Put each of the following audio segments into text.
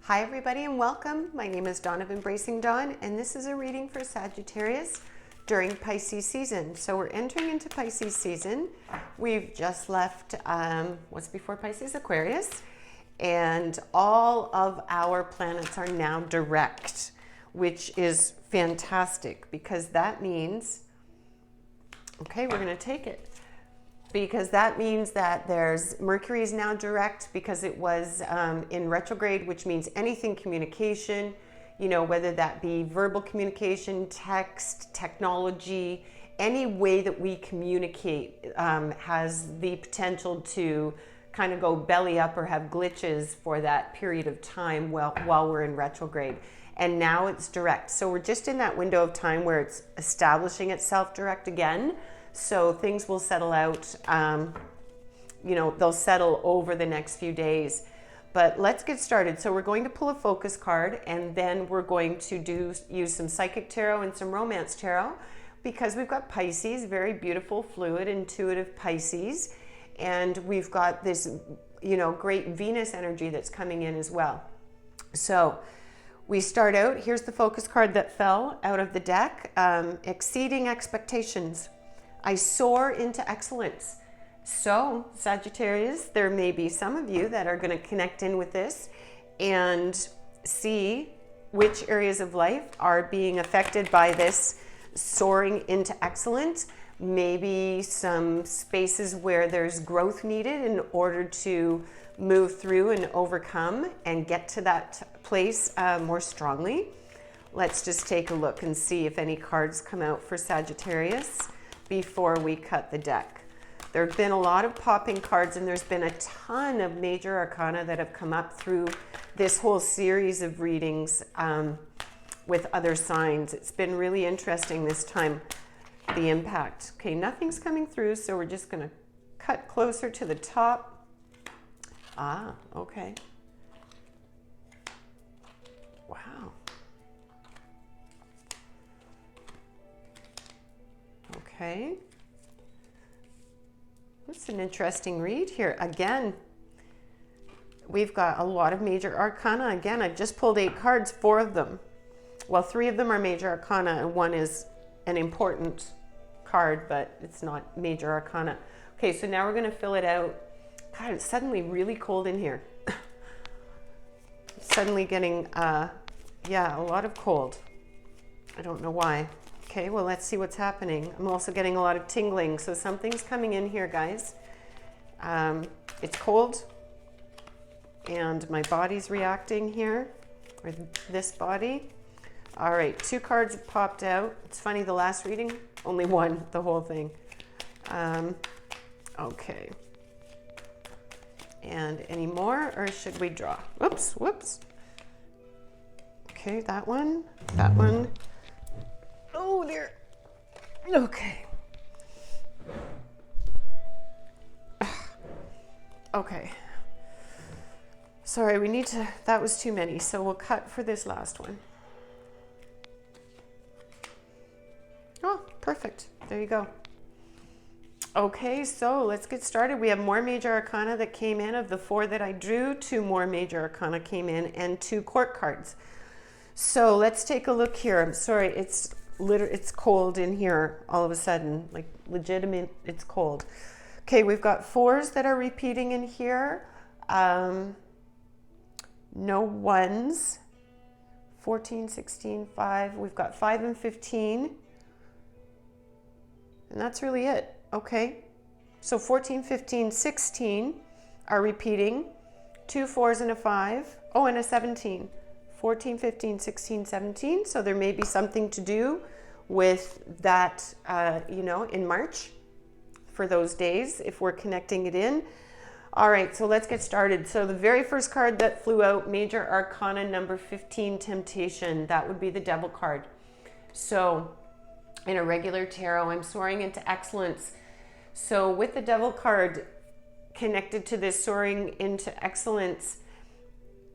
Hi everybody and welcome. My name is Dawn of Embracing Dawn and this is a reading for Sagittarius during Pisces season. So we're entering into Pisces season. We've just left what's before Pisces? Aquarius. And all of our planets are now direct, which is fantastic because that means, okay, we're going to take it. Because that means that there's Mercury is now direct because it was in retrograde, which means anything communication, you know, whether that be verbal communication, text, technology, any way that we communicate has the potential to kind of go belly up or have glitches for that period of time while we're in retrograde. And now it's direct. So we're just in that window of time where it's establishing itself direct again. So things will settle out, you know, they'll settle over the next few days. But let's get started. So we're going to pull a focus card and then we're going to use some psychic tarot and some romance tarot because we've got Pisces, very beautiful, fluid, intuitive Pisces. And we've got this, you know, great Venus energy that's coming in as well. So we start out, here's the focus card that fell out of the deck, exceeding expectations. I soar into excellence. So, Sagittarius, there may be some of you that are going to connect in with this and see which areas of life are being affected by this soaring into excellence. Maybe some spaces where there's growth needed in order to move through and overcome and get to that place more strongly. Let's just take a look and see if any cards come out for Sagittarius before we cut the deck. There have been a lot of popping cards and there's been a ton of major arcana that have come up through this whole series of readings with other signs. It's been really interesting this time, the impact. Okay, nothing's coming through, so we're just going to cut closer to the top. Ah, okay. Wow. Okay. That's an interesting read here. Again, we've got a lot of major arcana. Again, I've just pulled 8 cards, 4 of them. Well, 3 of them are major arcana and 1 is an important card, but it's not major arcana. Okay, so now we're going to fill it out. God, it's suddenly really cold in here. Suddenly getting, yeah, a lot of cold. I don't know why. Okay, well, let's see what's happening. I'm also getting a lot of tingling, so something's coming in here, guys. It's cold, and my body's reacting here, or this body. All right, 2 cards have popped out. It's funny, the last reading, only 1, the whole thing. Okay. And any more, or should we draw? Whoops, whoops. Okay, that one, that one. Oh dear. Okay. Okay. Sorry, we need to, that was too many, so we'll cut for this last one. Oh, perfect. There you go. Okay, so let's get started. We have more major arcana that came in. Of the 4 that I drew, 2 more major arcana came in and 2 court cards. So let's take a look here. I'm sorry, it's cold in here all of a sudden, like legitimate, it's cold. Okay, we've got 4s that are repeating in here. No 1s. 14, 16, 5. We've got 5 and 15. And that's really it. Okay. So 14, 15, 16 are repeating. 2 4s and a 5. Oh, and a 17. 14, 15, 16, 17. So there may be something to do with that, you know, in March for those days if we're connecting it in. All right, so let's get started. So the very first card that flew out, major arcana number 15, temptation. That would be the devil card. So in a regular tarot, I'm soaring into excellence. So with the devil card connected to this soaring into excellence,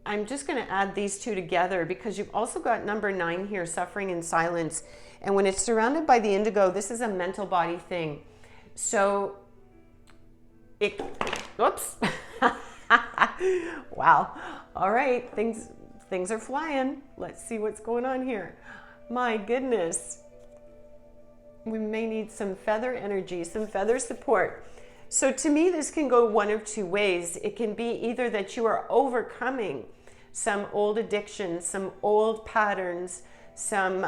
I'm just going to add these 2 together because you've also got number 9 here, suffering in silence. And when it's surrounded by the indigo, this is a mental body thing. So it, whoops. Wow. All right. Things things are flying. Let's see what's going on here. My goodness. We may need some feather energy, some feather support. So to me, this can go one of two ways. It can be either that you are overcoming some old addictions, some old patterns, some,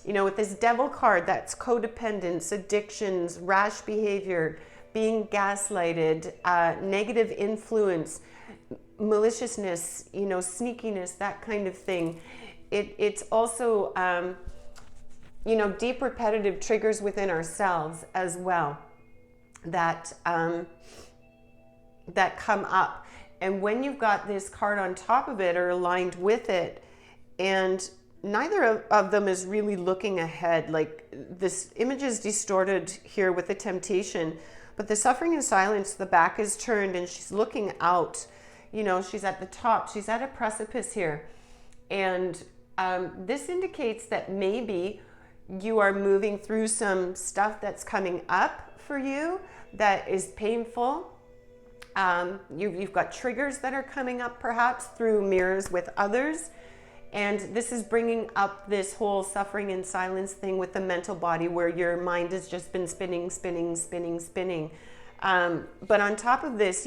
with this devil card, that's codependence, addictions, rash behavior, being gaslighted, negative influence, maliciousness, sneakiness, that kind of thing. It's also, deep repetitive triggers within ourselves as well that come up. And when you've got this card on top of it or aligned with it, and neither of them is really looking ahead, like this image is distorted here with the temptation, but the suffering in silence, the back is turned and she's looking out. She's at the top, she's at a precipice here. And this indicates that maybe you are moving through some stuff that's coming up for you that is painful. You've got triggers that are coming up perhaps through mirrors with others. And this is bringing up this whole suffering in silence thing with the mental body where your mind has just been spinning. But on top of this,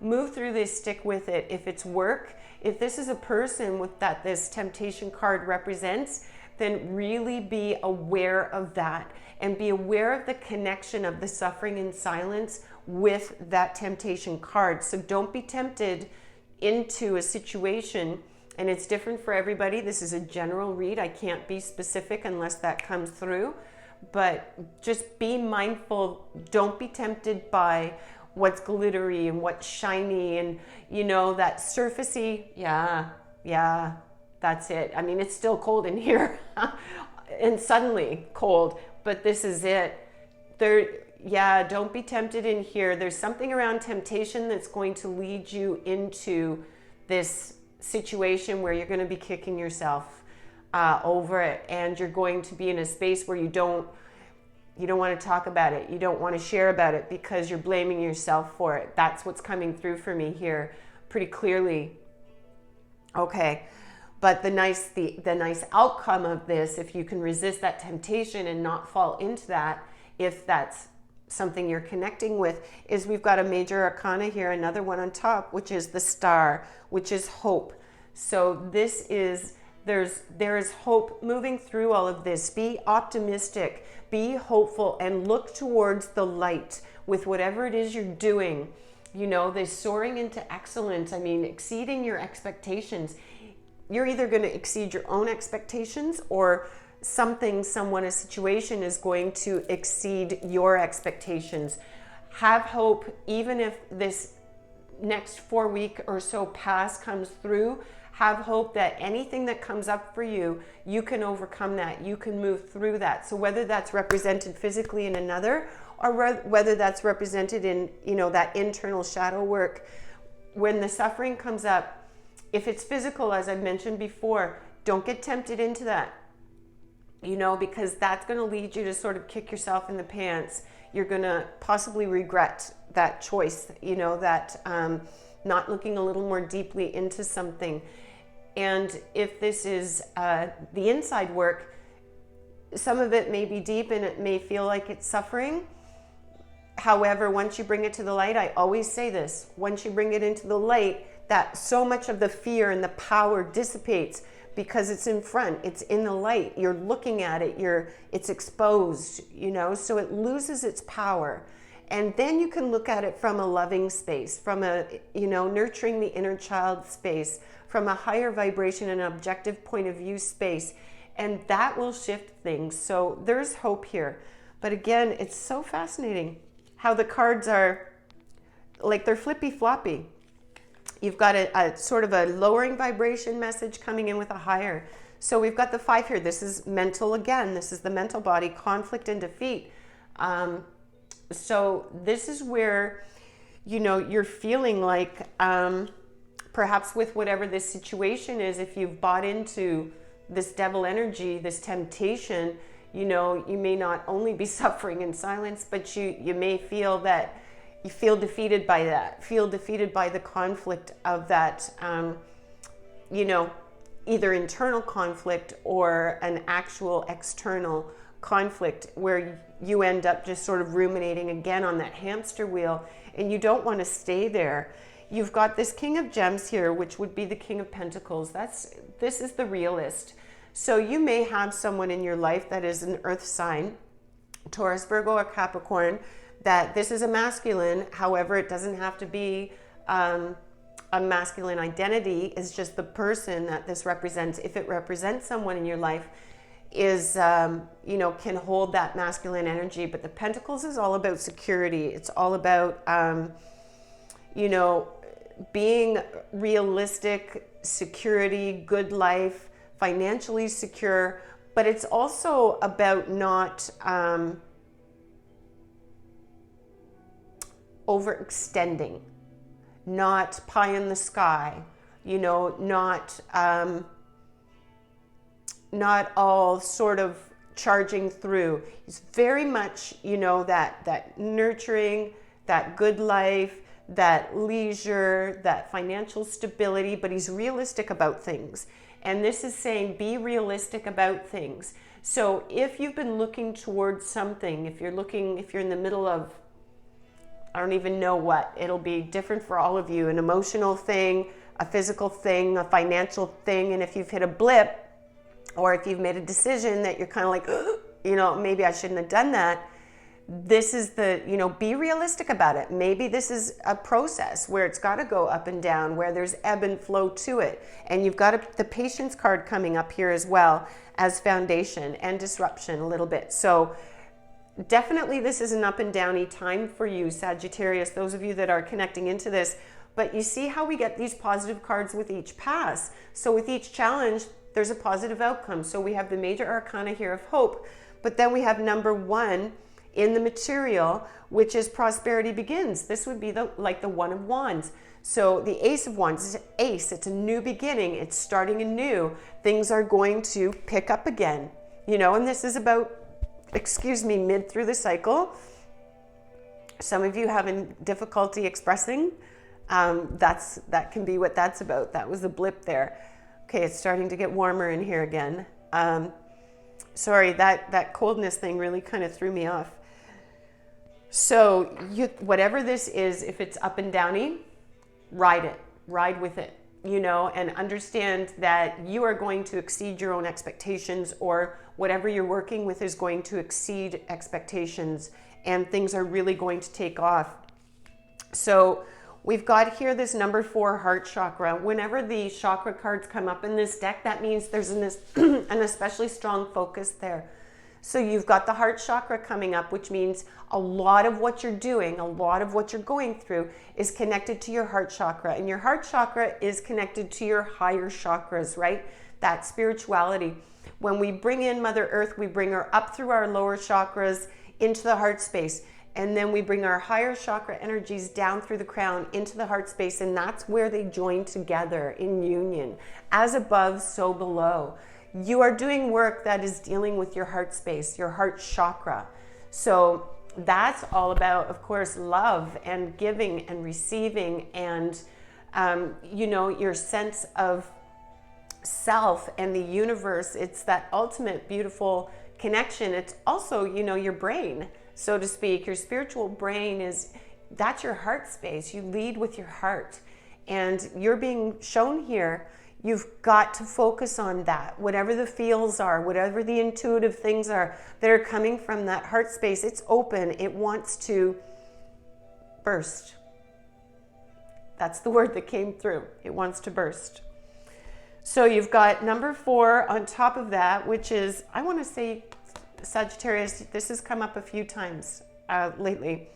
move through this, stick with it. If it's work, if this is a person that this temptation card represents, then really be aware of that and be aware of the connection of the suffering in silence with that temptation card. So don't be tempted into a situation, and it's different for everybody. This is a general read. I can't be specific unless that comes through, but just be mindful. Don't be tempted by what's glittery and what's shiny and, that surfacey. Yeah, that's it. I mean, it's still cold in here and suddenly cold, but this is it. Don't be tempted in here. There's something around temptation that's going to lead you into this situation where you're going to be kicking yourself over it, and you're going to be in a space where you don't want to talk about it. You don't want to share about it because you're blaming yourself for it. That's what's coming through for me here pretty clearly. Okay. But the nice outcome of this, if you can resist that temptation and not fall into that, if that's something you're connecting with, is we've got a major arcana here, another one on top, which is the star, which is hope. So there is hope moving through all of this. Be optimistic, be hopeful, and look towards the light with whatever it is you're doing. This soaring into excellence, exceeding your expectations. You're either going to exceed your own expectations, or someone, a situation is going to exceed your expectations. Have hope, even if this next 4 week or so past comes through. Have hope that anything that comes up for you, you can overcome that. You can move through that. So whether that's represented physically in another, or whether that's represented in, that internal shadow work, when the suffering comes up, if it's physical, as I mentioned before, don't get tempted into that, because that's going to lead you to sort of kick yourself in the pants. You're going to possibly regret that choice, that not looking a little more deeply into something. And if this is the inside work, some of it may be deep and it may feel like it's suffering. However, once you bring it to the light, I always say this, once you bring it into the light, that so much of the fear and the power dissipates because it's in front, it's in the light, you're looking at it, it's exposed, so it loses its power. And then you can look at it from a loving space, from a, nurturing the inner child space, from a higher vibration and objective point of view space, and that will shift things. So there's hope here. But again, it's so fascinating how the cards are like they're flippy floppy. You've got a sort of a lowering vibration message coming in with a higher. So we've got the 5 here. This is mental again. This is the mental body, conflict and defeat. So this is where, you're feeling like perhaps with whatever this situation is, if you've bought into this devil energy, this temptation, you may not only be suffering in silence, but you may feel that you feel defeated by that, feel defeated by the conflict of that, either internal conflict or an actual external conflict where you end up just sort of ruminating again on that hamster wheel, and you don't want to stay there. You've got this King of Gems here, which would be the King of Pentacles. This is the realist. So you may have someone in your life that is an earth sign, Taurus, Virgo, or Capricorn, that this is a masculine. However, it doesn't have to be a masculine identity. Is just the person that this represents. If it represents someone in your life, is can hold that masculine energy. But the Pentacles is all about security. It's all about being realistic, security, good life, financially secure. But it's also about not overextending, not pie in the sky, not all sort of charging through. He's very much, that nurturing, that good life, that leisure, that financial stability, but he's realistic about things. And this is saying be realistic about things. So if you've been looking towards something, if you're in the middle of, I don't even know what, it'll be different for all of you, an emotional thing, a physical thing, a financial thing, and if you've hit a blip, or if you've made a decision that you're kind of like, maybe I shouldn't have done that, this is be realistic about it. Maybe this is a process where it's got to go up and down, where there's ebb and flow to it. And you've got the Patience card coming up here as well as foundation and disruption a little bit. So definitely this is an up and downy time for you, Sagittarius, those of you that are connecting into this. But you see how we get these positive cards with each pass. So with each challenge, there's a positive outcome. So we have the major arcana here of hope, but then we have number 1 in the material, which is prosperity begins. This would be the One of Wands. So the Ace of Wands is an ace. It's a new beginning. It's starting anew. Things are going to pick up again, and this is about, mid through the cycle. Some of you having difficulty expressing. That can be what that's about. That was a blip there. Okay, it's starting to get warmer in here again. Sorry, that coldness thing really kind of threw me off. So whatever this is, if it's up and downy, ride with it, and understand that you are going to exceed your own expectations, or whatever you're working with is going to exceed expectations, and things are really going to take off. So we've got here this number 4 heart chakra. Whenever the chakra cards come up in this deck, that means there's an especially strong focus there. So you've got the heart chakra coming up, which means a lot of what you're doing, a lot of what you're going through is connected to your heart chakra. And your heart chakra is connected to your higher chakras, right? That spirituality. When we bring in Mother Earth, we bring her up through our lower chakras into the heart space. And then we bring our higher chakra energies down through the crown into the heart space. And that's where they join together in union. As above, so below. You are doing work that is dealing with your heart space, your heart chakra. So that's all about, of course, love and giving and receiving and, your sense of self and the universe. It's that ultimate beautiful connection. It's also, your brain, so to speak. Your spiritual brain that's your heart space. You lead with your heart. And you're being shown here, you've got to focus on that. Whatever the feels are, whatever the intuitive things are that are coming from that heart space, it's open. It wants to burst. That's the word that came through. It wants to burst. So you've got number 4 on top of that, which is, I want to say, Sagittarius, this has come up a few times lately.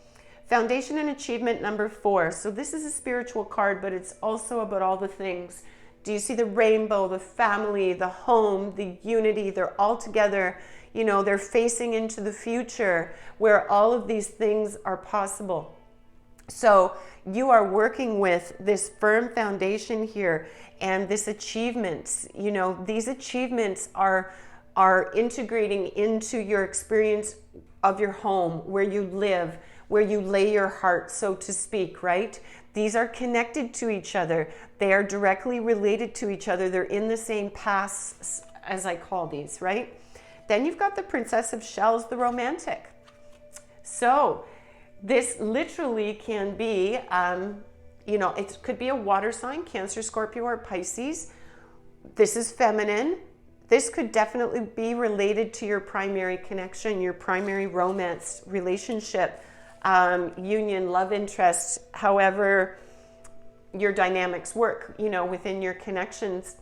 Foundation and achievement, number 4. So this is a spiritual card, but it's also about all the things. Do you see the rainbow, the family, the home, the unity? They're all together. They're facing into the future where all of these things are possible. So you are working with this firm foundation here and this achievements. These achievements are integrating into your experience of your home, where you live, where you lay your heart, so to speak, right? These are connected to each other. They are directly related to each other. They're in the same paths, as I call these, right? Then you've got the Princess of Shells, the romantic. So this literally can be, it could be a water sign, Cancer, Scorpio, or Pisces. This is feminine. This could definitely be related to your primary connection, your primary romance relationship, union, love interest, however your dynamics work, within your connections.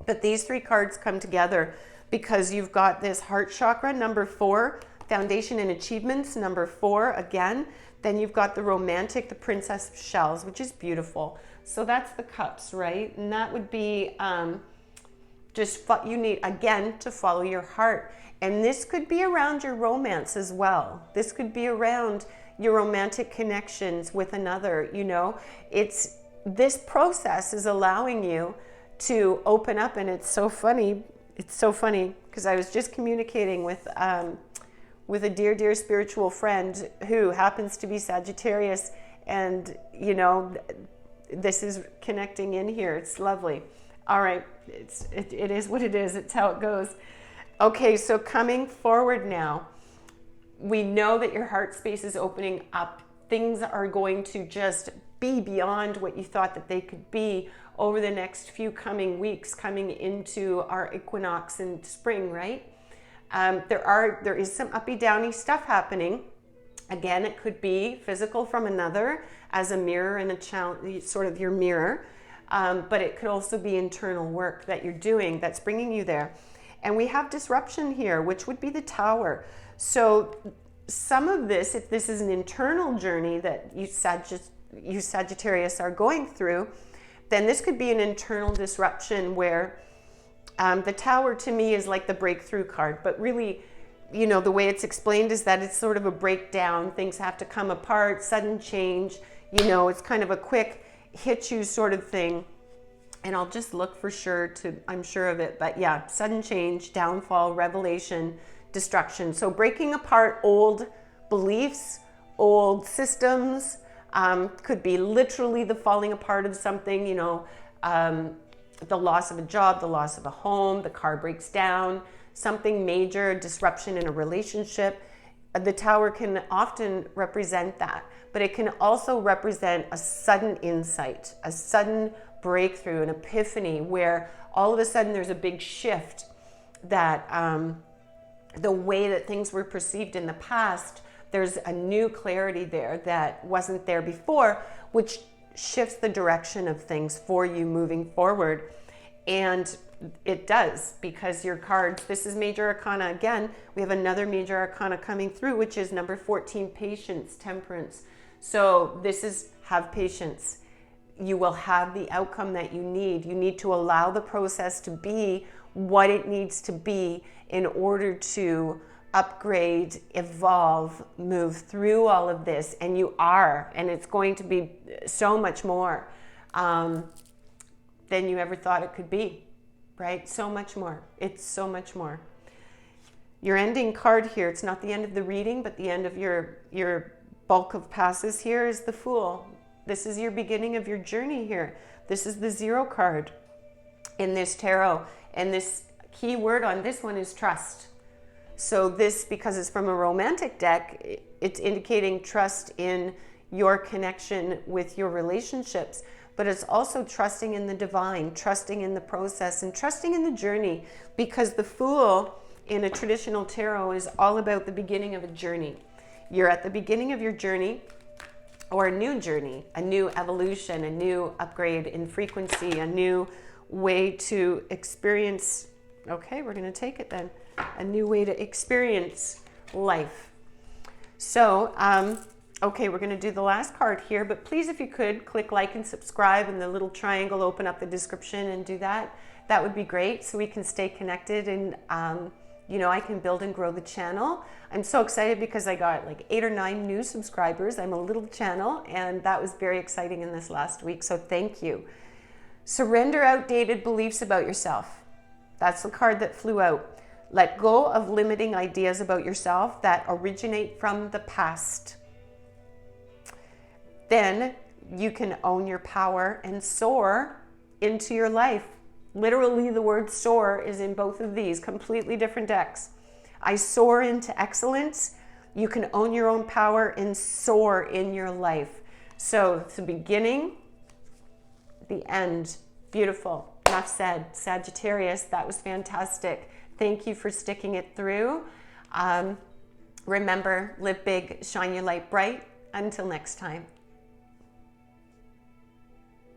But these three cards come together because you've got this heart chakra, number 4, foundation and achievements, number 4 again. Then you've got the romantic, the Princess of Shells, which is beautiful. So that's the cups, right? And that would be you need, again, to follow your heart. And this could be around your romance as well. This could be around your romantic connections with another, this process is allowing you to open up. And it's so funny because I was just communicating with a dear spiritual friend who happens to be Sagittarius, and this is connecting in here. It's lovely. All right, it is what it is. It's how it goes. Okay, so coming forward now, we know that your heart space is opening up. Things are going to just be beyond what you thought that they could be over the next few coming weeks, coming into our equinox in spring, right? There is some uppy downy stuff happening. Again, it could be physical from another as a mirror and a challenge, sort of your mirror. But it could also be internal work that you're doing that's bringing you there. And we have disruption here, which would be the Tower. So some of this, if this is an internal journey that you Sagittarius are going through, then this could be an internal disruption where the Tower to me is like the breakthrough card. But really, the way it's explained is that it's sort of a breakdown. Things have to come apart, sudden change. It's kind of a quick hit you sort of thing. And I'll just look for sure I'm sure of it. But yeah, sudden change, downfall, revelation, destruction. So breaking apart old beliefs, old systems, could be literally the falling apart of something, the loss of a job, the loss of a home, the car breaks down, something major, disruption in a relationship. The Tower can often represent that, but it can also represent a sudden insight, a sudden breakthrough, an epiphany, where all of a sudden there's a big shift that the way that things were perceived in the past, there's a new clarity there that wasn't there before, which shifts the direction of things for you moving forward. And it does, because your cards, this is Major Arcana again. We have another Major Arcana coming through, which is number 14, Patience, Temperance. So this is have patience. You will have the outcome that you need. You need to allow the process to be what it needs to be in order to upgrade, evolve, move through all of this. And you are, and it's going to be so much more than you ever thought it could be, right? So much more. It's so much more. Your ending card here, it's not the end of the reading, but the end of your bulk of passes here is the Fool. This is your beginning of your journey here. This is the 0 card in this tarot. And this key word on this one is trust. So this, because it's from a romantic deck, it's indicating trust in your connection with your relationships, but it's also trusting in the divine, trusting in the process, and trusting in the journey, because the Fool in a traditional tarot is all about the beginning of a journey. You're at the beginning of your journey, or a new journey, a new evolution, a new upgrade in frequency, a new way to experience. Okay, we're going to take it then. A new way to experience life. So, okay, we're going to do the last card here, but please, if you could, click like and subscribe, and the little triangle, open up the description and do that. That would be great, so we can stay connected, and I can build and grow the channel. I'm so excited because I got like 8 or 9 new subscribers. I'm a little channel, and that was very exciting in this last week, so thank you. Surrender outdated beliefs about yourself. That's the card that flew out. Let go of limiting ideas about yourself that originate from the past. Then you can own your power and soar into your life. Literally, the word soar is in both of these, completely different decks. I soar into excellence. You can own your own power and soar in your life. So it's the beginning, the end. Beautiful. Enough said. Sagittarius, that was fantastic. Thank you for sticking it through. Remember, live big, shine your light bright. Until next time.